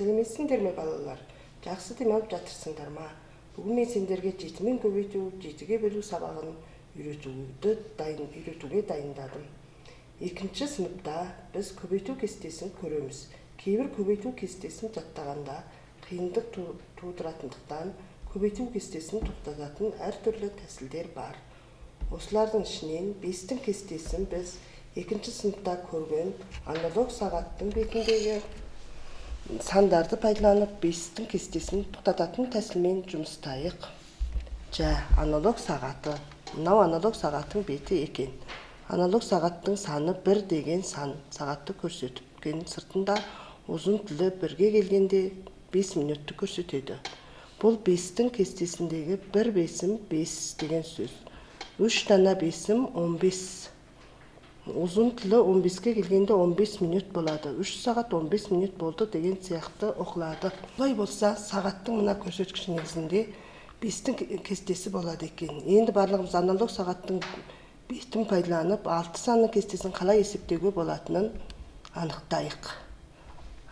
Сәлеметсіңдер ме балалар? Жақсы демалып жатырсыңдар ма? Бүгін мен сендерге жетімен көбейту, жетіге бөлу сабағын үйретуге дайындадым. Екінші сыныпта біз көбейту кестесін көреміз. Кейбір көбейту кестесін жаттағанда қиындық тудыратындықтан көбейту кестесін тоқтататын әртүрлі тәсілдер бар. Осылардың ішінен 5-тің кестесін біз екінші сыныпта көрген аналог сағаттың бетіндегі сандарды пайдаланып 5-тің кестесін тоқтататын тәсілмен жұмыстайық. Аналог сағаты. Мынау аналог сағаттың беті екен. Аналог сағаттың саны 1 деген сағатты көрсеткен сыртында ұзын тілі 1-ге келгенде 5 минутты көрсетеді. Бұл 5-тің кестесіндегі 1 бесім 5 деген сөз. 3 дана бесім 15. Ұзын тілі 15-ке келгенде 15 минут болады. 3 сағат 15 минут болды деген сияқты оқылады. Бұлай болса, сағаттың мына көрсеткіш негізінде 5-тің кестесі болады екен. Енді барлығымыз аналог сағаттың бетін пайдаланып, 6 саны кестесін қалай есептеуге болатынын анықтайық.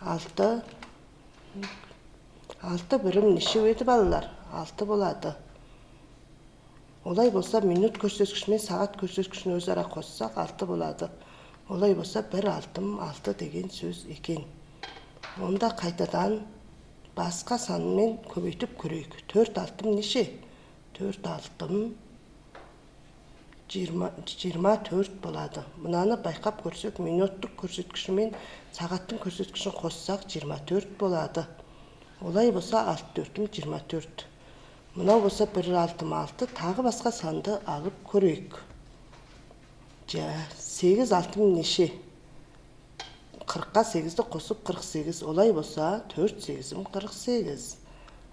6 бірім неше еді балалар? 6 болады. Олай болса, минут көрсеткіші мен сағат көрсеткішін өзара қоссақ 6 болады. Олай болса, 1 алтым 6 деген сөз екен. Онда қайтадан басқа санымен көбейтіп көрейік. 4 алтым неше? 4 алтым 24 болады. Мынаны байқап көрсек, минуттық көрсеткіші мен сағаттың көрсеткішін қоссақ 24 болады. Олай болса, 64-ім 24. Мынау болса 1 алтым 6, тағы басқа санды алып көрейік. 8 алтым неше? 40-қа 8-ді қосып 48. Олай болса 4 8-ім 48.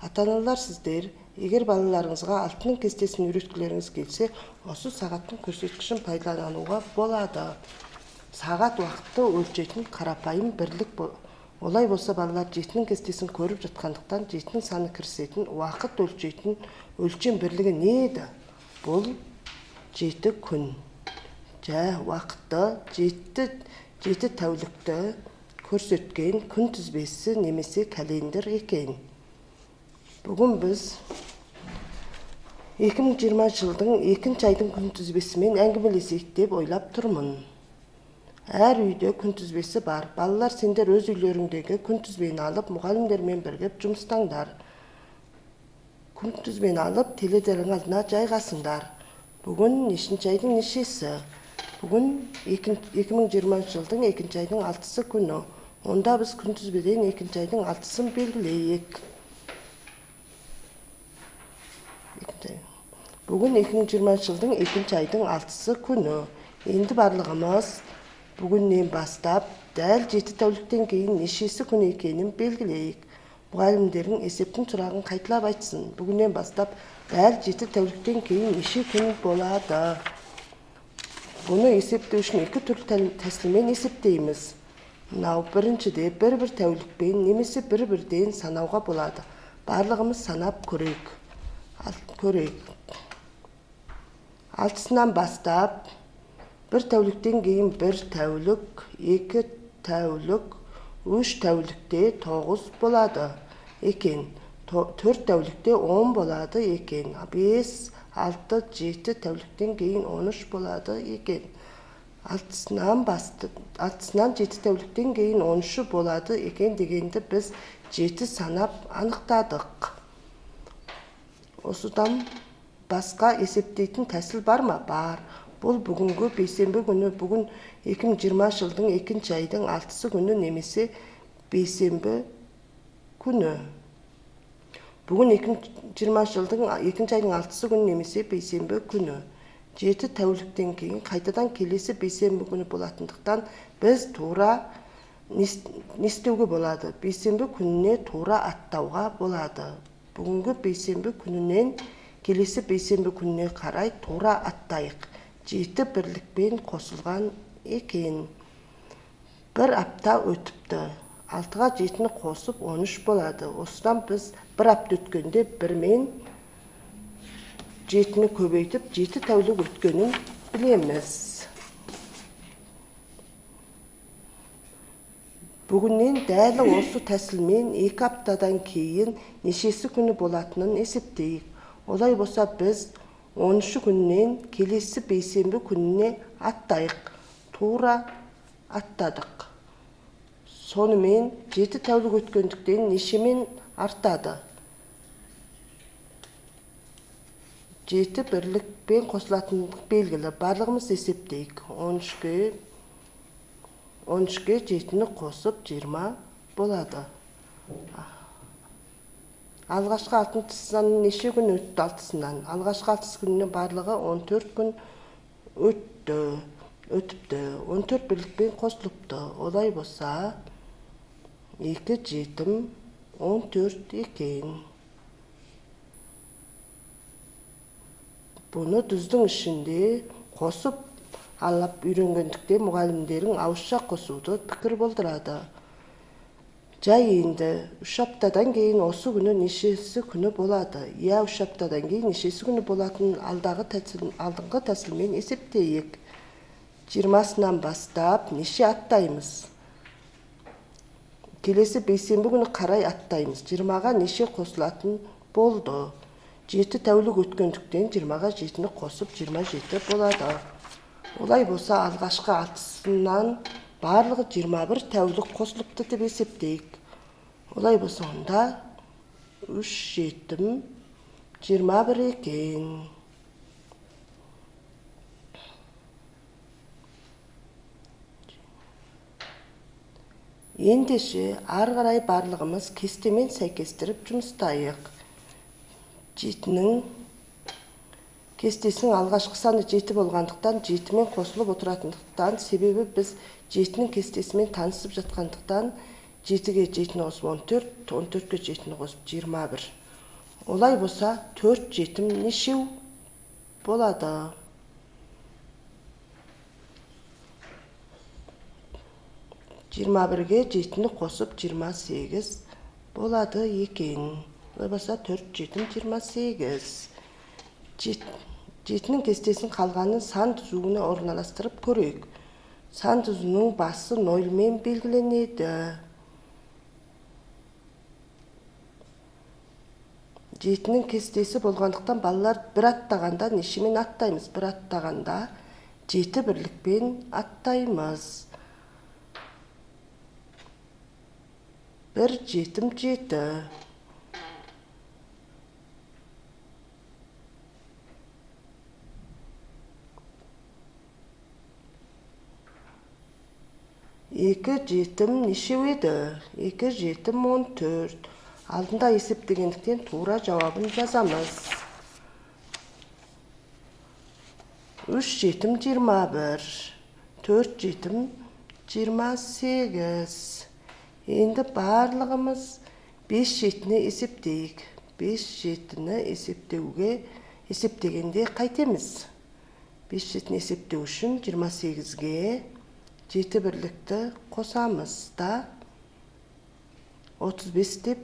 Ата-аналар, сіздер, егер балаларыңызға 6-ның кестесін үйреткілеріңіз келсе, осы сағаттың көрсеткішін пайдалануға болады. Сағат уақытты өлшейтін қарапайым бірлік Олай болса, балалар 7-ның кестесін көріп жатқандықтан 7-ның саны кірісетін уақыт өлшейтін өлшем бірлігі не еді? Бұл 7 күн. Уақытты 7 тәулікті көрсеткен күн тізбесі немесе календар екен. Бүгін біз 2020 жылдың 2 айдың күн тізбесімен әңгімелесейік деп ойлап тұрмын. Әр үйде күн тізбесі бар. Балалар, сендер өз үйлеріңдегі күн тізбені алып, мұғалімдермен біргіп жұмыстаңдар. Күн тізбені алып, теледидар алдына жайғасыңдар. Бүгін нешінші айдың нешесі? Бүгін 2020 жылдың 2 айдың 6 күні. Онда біз күн тізбеден 2 айдың 6-сын белгілейік. Бүгін 2020 жылдың 2 айдың 6 күні. Енді барлығымыз бүгіннен бастап дәл 7 тәуліктен кейін нешесі күн екенін белгілейік. Мұғалімдердің есептің сұрағын қайталап айтсын. Бүгіннен бастап дәл 7 тәуліктен кейін неше күн болады? Бұны есептеу үшін 2 түрлі тәсілмен есептейміз. Мынау біріншіде бір тәулікпен немесе бір-бірден санауға болады. Барлығымыз санап көрейік. 6-сынан бастап 1 тәуліктен кейін 1 тәулік, 2 тәулік, 3 тәулікте 9 болады екен. 4 тәулікте 10 болады екен. 5, 6, 7 тәуліктен кейін 13 болады екен. 6-сынан 7 тәуліктен кейін 13 болады екен дегенді біз 7 санап анықтадық. Осыдан басқа есептейтін тәсіл бар ма? Бар. Бұл бүгінгі бейсенбі күні, бүгін 2020 жылдың 2 айдың 6 күні немесе бейсенбі күні. Бүгін 2020 жылдың 2 айдың 6 күні немесе бейсенбі күні. 7 тәуліктен кейін қайтадан келесі бейсенбі күні болатындықтан біз тура не істеуге болады? Бейсенбі күніне тура аттауға болады. Бүгінгі бейсенбі күнінен келесі бейсенбі күніне қарай тура аттайық. 7 бірлікпен қосылған екен. 1 апта өтіпті. 6-ға 7-ні қосып 13 болады. Осыдан біз 1 апта өткенде 1-мен 7-ні көбейтіп 7 тәулік өткенін білеміз. Бүгіннен дәл осы тәсілмен 2 аптадан кейін нешесі күні болатынын есептейік. Олай болса біз 13 күннен келесі бейсенбі күніне аттайық. Тура аттадық. Сонымен 7 тәулік өткендіктен нешемен артады? 7 бірлікпен қосылатындық белгілі. Барлығымыз есептейік. 13-ге 7-ні қосып 20 болады. Алғашқы 6-сынан неше күн өтті 6-сынан? Алғашқы 6 күніне барлығы 14 күн өтіпті. 14 бірлікпен қосылыпты. Олай болса 2 7 14 екен. Бұны дүздің ішінде қосып алып үйренгендікте мұғалімдерің ауызша қосуды пікір болдырады. Жай енді 3 аптадан кейін осы күні нешесі күні болады? 3 аптадан кейін нешесі күні болатын алдыңғы тәсілмен есептейік. 20-сынан бастап неше аттаймыз? Келесі бейсенбі күні қарай аттаймыз. 20-ға неше қосылатын болды? 7 тәулік өткендіктен 20-ға 7-ні қосып 27 болады. Олай болса алғашқы 6-сынан барлығы 21 тәулік қосылыпты деп есептейік. Олай болса онда 3 7 21 екен. Ендеше ары қарай барлығымыз кестемен сәйкестіріп жұмыстайық. 7-нің кестесінің алғашқы саны 7 болғандықтан 7-мен қосылып отыратындықтан, себебі біз 7-нің кестесімен танысып жатқандықтан 7-ге 7-ні қосып 14, 14-ге 7-ні қосып 21. Олай болса 4 7 нешеу болады? 21-ге 7-ні қосып 28 болады екен. Олай болса 4 7 28. 7-нің кестесін қалғанын сан түзуіне орналастырып көрейік. Сан түзуінің басы 0-мен белгіленеді. 7-нің кестесі болғандықтан балалар бір аттағанда нешемен аттаймыз? Бір аттағанда 7 бірлікпен аттаймыз. 1 7 7. 2 7 нешеу еді? 2 7 14. Алдында есептегендіктен тура жауабын жазамыз. 3 7 21. 4 7 28. Енді барлығымыз 5 7-ні есептейік. 5 7-ні есептегенде қайтеміз? 5 7-ні есептеу үшін 28-ге 7 бірлікті қосамыз да 35 деп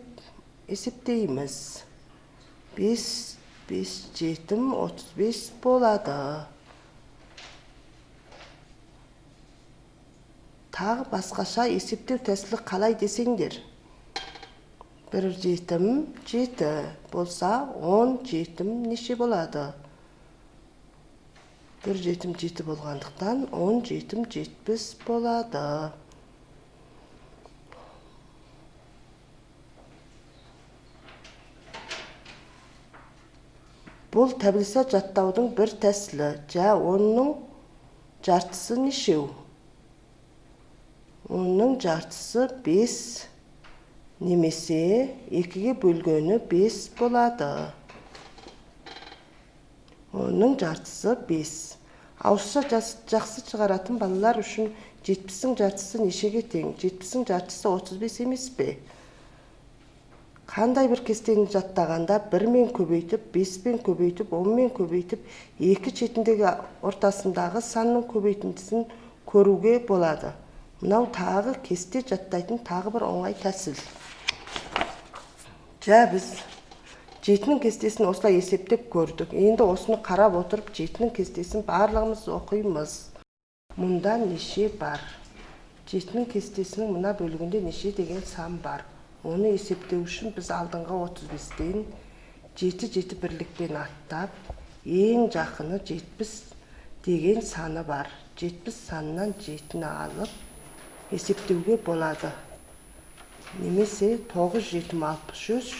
есептейміз. 5 5 7 35 болады. Тағы басқаша есептеу тәсілі қалай десеңдер? 1 7 7 болса 10 7 неше болады? 1 7 7 болғандықтан 10 7 70 болады. Бұл таблица жаттаудың бір тәсілі. 10-ның жартысы нешеу? 10-ның жартысы 5 немесе 2-ге бөлгені 5 болады. 10-ның жартысы 5. Ауызша жақсы шығаратын балалар үшін 70-дің жартысы нешеге тең? 70-дің жартысы 35 емес пе? Қандай бір кестені жаттағанда 1-мен көбейтіп, 5-мен көбейтіп, 10-мен көбейтіп, 2 шетіндегі ортасындағы санның көбейтіндісін көруге болады. Мынау тағы кесте жаттайтын тағы бір оңай тәсіл. Біз 7-нің кестесін осылай есептеп көрдік. Енді осыны қарап отырып 7-нің кестесін барлығымыз оқимыз. Мұнда неше бар? жетінің кестесінің мына бөлігінде неше деген сан бар. Оны есептеу үшін біз алдыңғы 35-тен 7 бірлікпен аттап, ең жақыны 70 деген саны бар. 70 санынан 7-ні алып есептеуге болады. Немесе 9-7-63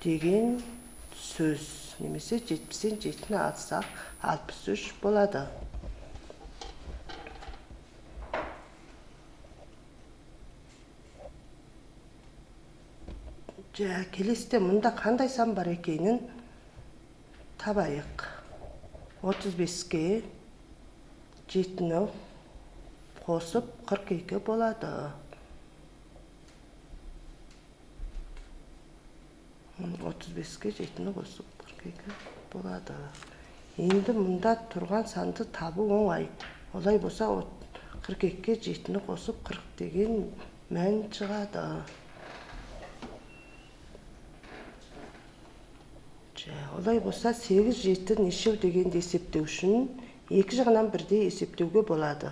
деген сөз. Немесе 70-тен 7-ні алсақ 63 болады. Келесіде мұнда қандай сан бар екенін табайық. 35-ке 7-ні қосып 42 болады. 35-ке 7-ні қосып 42 болады. Енді мұнда тұрған санды табу оңай. Олай болса 42-ке 7-ні қосып 40 деген мән шығады. Олай болса 8-7 нешеу дегенді есептеу үшін екі жағынан бірдей есептеуге болады.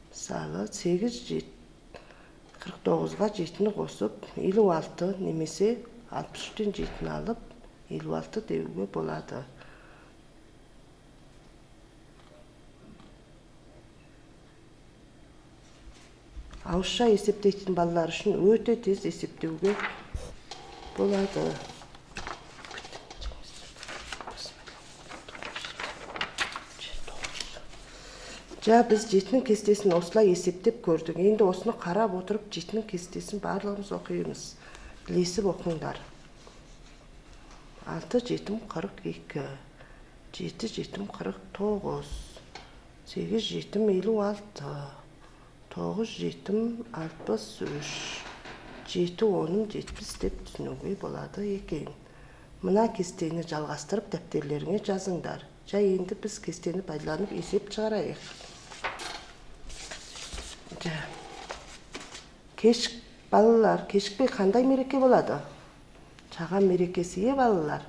Мысалы 8-7 49-ға 7-ні қосып 56 немесе 63-тен 7-ні алып 56 деуге болады. Ауызша есептейтін балалар үшін өте тез есептеуге болады. Біз 7-нің кестесін осылай есептеп көрдік. Енді осыны қарап отырып 7-нің кестесін барлығымыз оқимыз. Білесіп оқыңдар. 6-7 42, 7-7 49, 8-7 56, 9-7 63, 7-10 70 деп түсінуге болады екен. Мына кестені жалғастырып дәптерлеріңе жазыңдар. Енді біз кестені пайдаланып есеп шығарайық. Балалар, кешікпей қандай мереке болады? Чаған мерекесі балалар.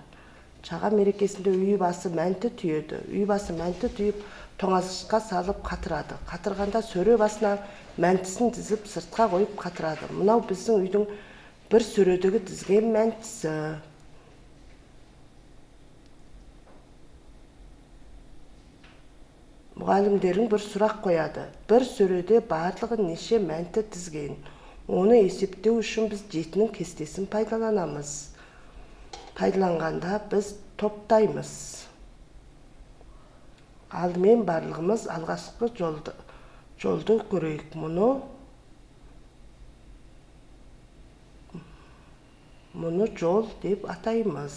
Чаған мерекесінде үй басы мәнті түйеді. Үй басы мәнті түйіп, тоңазышқа салып қатырады. Қатырғанда сөре басына мәнтісін дізіп, сыртқа қойып қатырады. Мұнау біздің үйдің бір сөредегі дізген мәнтісі. Мұғалімдерің бір сұрақ қояды. Бір сөреде барлығы неше мәнті тізген. Оны есептеу үшін біз 7-нің кестесін пайдаланамыз. Пайдаланғанда біз топтаймыз. Алдымен барлығымыз алғашқы жолды көрейік. Мұны жол деп атаймыз.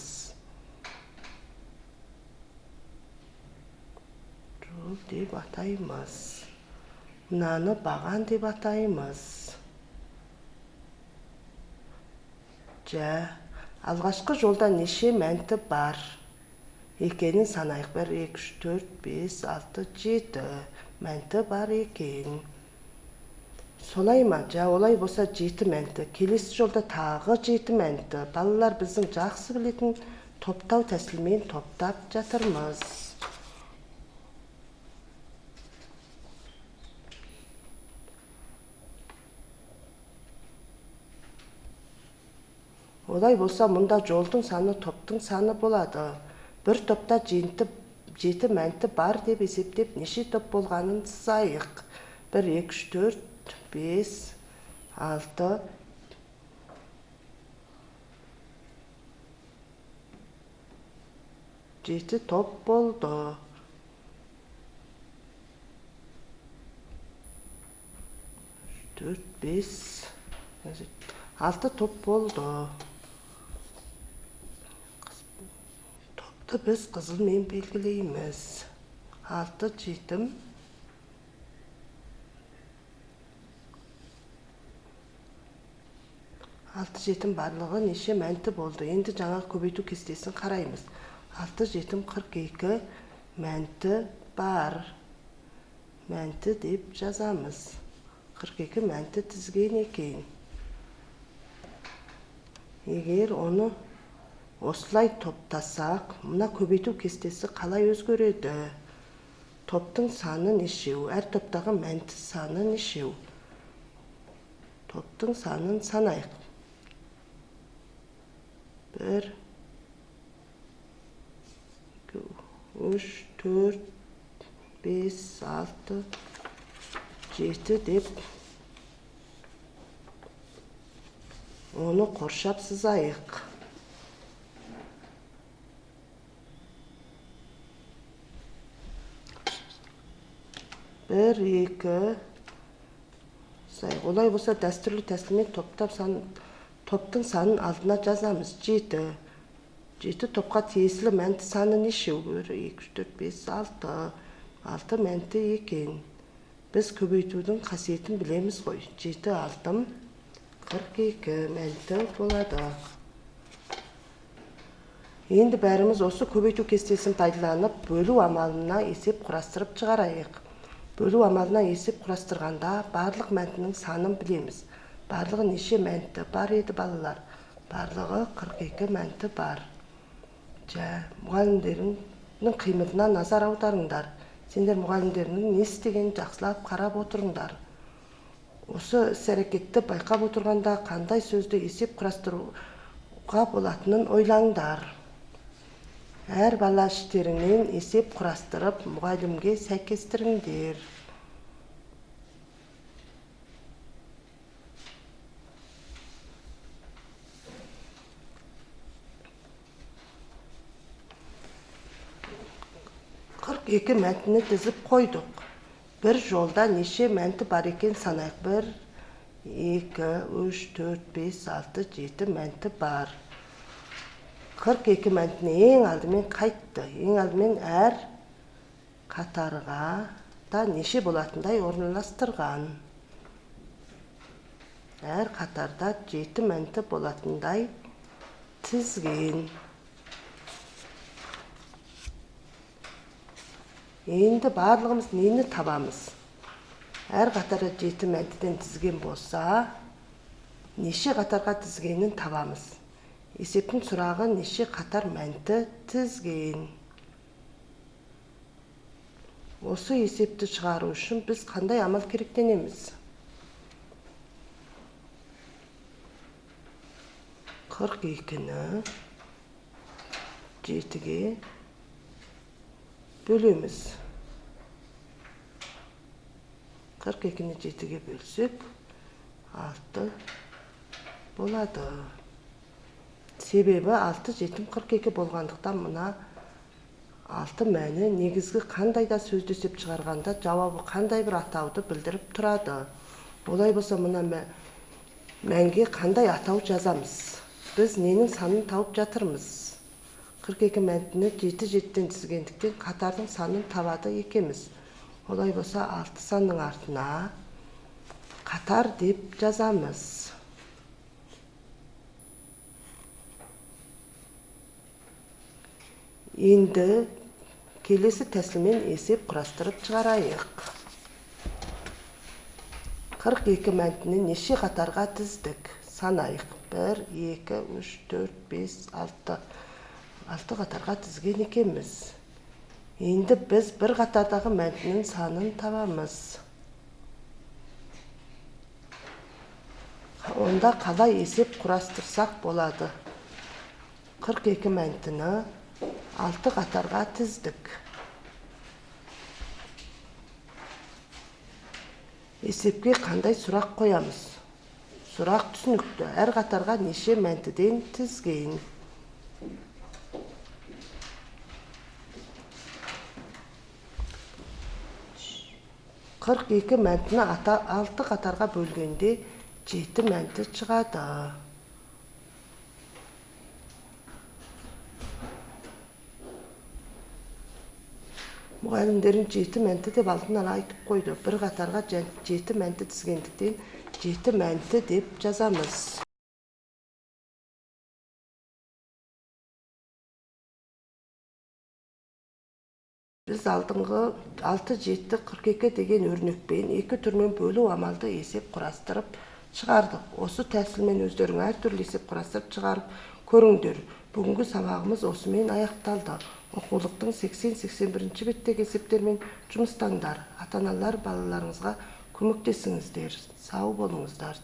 Жол деп атаймыз. Мынаны баған деп атаймыз. Алғашқы жолда неше мәнті бар екенін санайық. 1, 2, 3, 4, 5, 6, 7 мәнті бар екен. Солай ма? Олай болса 7 мәнті. Келесі жолда тағы 7 мәнті. Балалар біздің жақсы білетін топтау тәсілмен топтап жатырмыз. Олай болса, мұнда жолдың саны топтың саны болады. Бір топта 7 мәнті бар деп есептеп, неше топ болғанын сызайық. 1, 2, 3, 4, 5, 6, 7 топ болды. 4, 5, 6 топ болды. Біз қызылмен белгілейміз. 6, 7. 6, 7 барлығы неше мәнті болды. Енді жаңа көбейту кестесін қараймыз. 6, 7, 42 мәнті бар. Мәнті деп жазамыз. 42 мәнті тізген екен. Егер оны осылай топтасақ, мұна көбейту кестесі қалай өзгереді? Топтың саны нешеу? Әр топтағы мәнті саны нешеу? Топтың санын санайық. 1, 2, 3, 4, 5, 6, 7 деп оны қоршап сызайық. 1, 2, олай болса дәстүрлі тәсілмен топтың санын алдына жазамыз. 7. 7 топқа тиесілі мәнті саны неше? 1, 2, 3, 4, 5, 6. 6 мәнті екен. Біз көбейтудің қасиетін білеміз ғой. 7, 6, 42 мәнті болады. Енді бәріміз осы көбейту кестесін пайдаланып, бөлу амалына есеп құрастырып шығарайық. Бөлу амалына есеп құрастырғанда барлық мәнтінің санын білеміз. Барлығы неше мәнті бар еді балалар? Барлығы 42 мәнті бар. Мұғалімдерінің қимылына назар аударыңдар. Сендер мұғалімдерінің не істегенін жақсылап қарап отырыңдар. Осы іс-әрекетті байқап отырғанда қандай сөзді есеп құрастыруға болатынын ойлаңдар. Әр бала іштерінен есеп құрастырып, мұғалімге сәйкестіріңдер. Екі мәнтіні тізіп қойдық. Бір жолда неше мәнті бар екен санайық. 1, 2, 3, 4, 5, 6, 7 мәнті бар. 42 мәнтіне ең алдымен қайтты. Ең алдымен әр қатарға да неше болатындай орналастырған. Әр қатарда 7 мәнті болатындай тізген. Енді барлығымыз нені табамыз? Әр қатарға 7 мәнтіден тізген болса, неше қатарға тізгенін табамыз. Есептің сұрағы неше қатар мәнті тізген. Осы есепті шығару үшін біз қандай амал керектенеміз? 42-ні 7-ге бөлеміз. 42-ні 7-ге бөлсек, 6 болады. Себебі 6, 7, 42 болғандықтан мұна 6 мәні негізгі қандай да сөзді есеп шығарғанда жауабы қандай бір атауды білдіріп тұрады. Олай болса мұна мәнге қандай атау жазамыз? Біз ненің санын тауып жатырмыз? 42 мәнтіні 7-7-ден тізгендіктен қатардың санын табады екеміз. Олай болса 6 санның артына қатар деп жазамыз. Енді келесі тәсілмен есеп құрастырып шығарайық. 42 мәнтіні неше қатарға тіздік? Санайық. 1, 2, 3, 4, 5, 6. 6 қатарға тізген екенбіз. Енді біз бір қатардағы мәнтінің санын табамыз. Онда қалай есеп құрастырсақ болады? 42 мәнтіні 6 қатарға тіздік. Есепке қандай сұрақ қоямыз? Сұрақ түсінікті. Әр қатарға неше мәнтіден тізген? Қырық екі мәнтіні 6 қатарға бөлгенде 7 мәнті шығады. Мұғалімдерін 7 мәнті деп алдын ала айтып қойды. Bir қатарға 7 мәнті тізгендіктен 7 мәнті деп жазамыз. Біз алдыңғы 6-7-42 деген өрнекпен екі түрмен бөлу амалды есеп құрастырып шығардық. Осы тәсілмен өздерің әртүрлі есеп құрастырып шығарып көріңдер. Бүгінгі сабағымыз осымен аяқталды. Оқулықтың 80-81 беттегі есептермен жұмыстаңдар. Ата-аналар балаларыңызға көмектесіңіздер. Сау болыңыздар.